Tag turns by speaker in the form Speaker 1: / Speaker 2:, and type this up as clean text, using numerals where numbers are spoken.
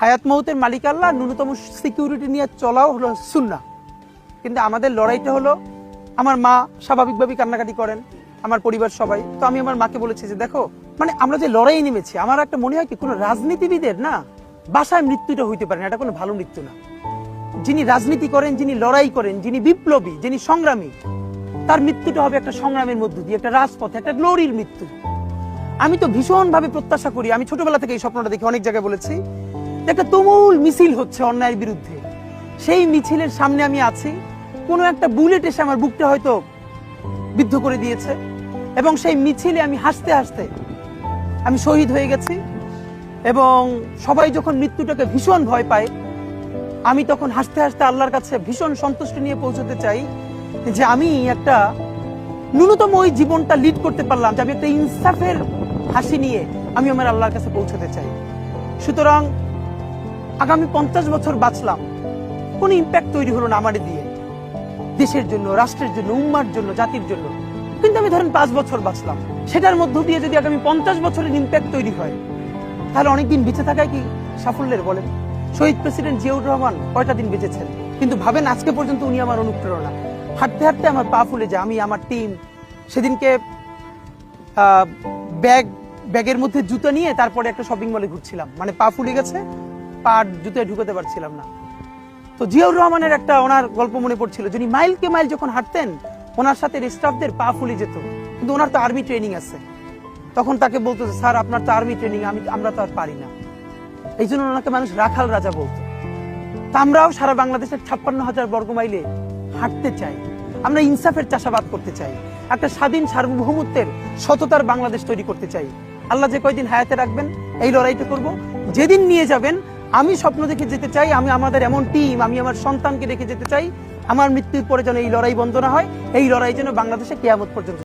Speaker 1: হায়াত মৌতের মালিক আল্লাহ, ন্যূনতম সিকিউরিটি নিয়ে চলাও হলো সুন্নাহ। কিন্তু আমাদের লড়াইটা হলো, আমার মা স্বাভাবিকভাবেই কান্নাকাটি করেন, আমার পরিবার সবাই। তো আমি আমার মাকে বলেছি যে দেখো, মানে আমরা যে লড়াই নেমেছি, আমার একটা মনে হয় কি, কোনো রাজনীতিবিদের না বাসায় মৃত্যুটা হইতে পারে না, এটা কোনো ভালো মৃত্যু না। যিনি রাজনীতি করেন, যিনি লড়াই করেন, যিনি বিপ্লবী, যিনি সংগ্রামী, তার মৃত্যুটা হবে একটা সংগ্রামের মধ্য দিয়ে, একটা রাজপথে, একটা গ্লোরির মৃত্যু। আমি তো ভীষণ ভাবে প্রত্যাশা করি, আমি ছোটবেলা থেকে এই স্বপ্নটা দেখি, অনেক জায়গায় বলেছি, একটা তুমুল মিছিল হচ্ছে অন্যায়ের বিরুদ্ধে, সেই মিছিলের সামনে আমি আছি, কোনো একটা বুলেট এসে আমার বুকটা হয়তো বিদ্ধ করে দিয়েছে, এবং সেই মিছিলে আমি হাসতে হাসতে আমি শহীদ হয়ে গেছি। এবং সবাই যখন মৃত্যুটাকে ভীষণ ভয় পায়, আমি তখন হাসতে হাসতে আল্লাহর কাছে ভীষণ সন্তুষ্টি নিয়ে পৌঁছতে চাই যে আমি একটা ন্যূনতম ওই জীবনটা লিড করতে পারলাম, যে আমি একটা ইনসাফের হাসি নিয়ে আমি আমার আল্লাহর কাছে পৌঁছতে চাই। সুতরাং আগামী 50 বছর বাঁচলাম, কোনো ইম্প্যাক্ট তৈরি হলো না আমার দিয়ে, দেশের জন্য, রাষ্ট্রের জন্য, উম্মার জন্য, জাতির জন্য। কিন্তু আমি ধরেন 5 বছর বাঁচলাম, সেটার মধ্য দিয়ে যদি আগামী 50 বছরের ইম্প্যাক্ট তৈরি হয়, তাহলে অনেকদিন বেঁচে থাকায় কি সাফল্যের বলেন? শহীদ প্রেসিডেন্ট জিয়াউর রহমান কয়টা দিন বেঁচেছেন, কিন্তু ভাবেন আজকে পর্যন্ত উনি আমার অনুপ্রেরণা। হাঁটতে হাঁটতে আমার পা ফুলে যায়, আমি, আমার টিম, সেদিনকে ব্যাগের মধ্যে জুতো নিয়ে তারপরে একটা শপিং মলে ঘুরছিলাম, মানে পা ফুলে গেছে, পা জুতোয় ঢুকাতে পারছিলাম না। তো জিয়াউর রহমানের একটা ওনার গল্প মনে পড়ছিল, যিনি মাইলকে মাইল যখন হাঁটতেন, ওনার সাথে স্টাফদের পা ফুলে যেত, কিন্তু ওনার তো আর্মি ট্রেনিং আছে। তখন তাকে বলতো, স্যার আপনার তো আর্মি ট্রেনিং, আমরা তো আর পারি না। এই জন্য ওনাকে মানুষ রাখাল রাজা বলতো। তা আমরাও সারা বাংলাদেশের 56,000 বর্গ মাইলে হাঁটতে চাই, আমরা ইনসাফের চাষাবাদ করতে চাই, একটা স্বাধীন সার্বভৌমত্বের সততার বাংলাদেশ তৈরি করতে চাই। আল্লাহ যে কয়দিন হায়াতে রাখবেন, এই লড়াইটা করব। যেদিন নিয়ে যাবেন, আমি স্বপ্ন দেখে যেতে চাই, আমি আমাদের এমন টিম, আমি আমার সন্তানকে রেখে যেতে চাই, আমার মৃত্যুর পরে যেন এই লড়াই বন্ধ না হয়, এই লড়াই যেন বাংলাদেশে কিয়ামত পর্যন্ত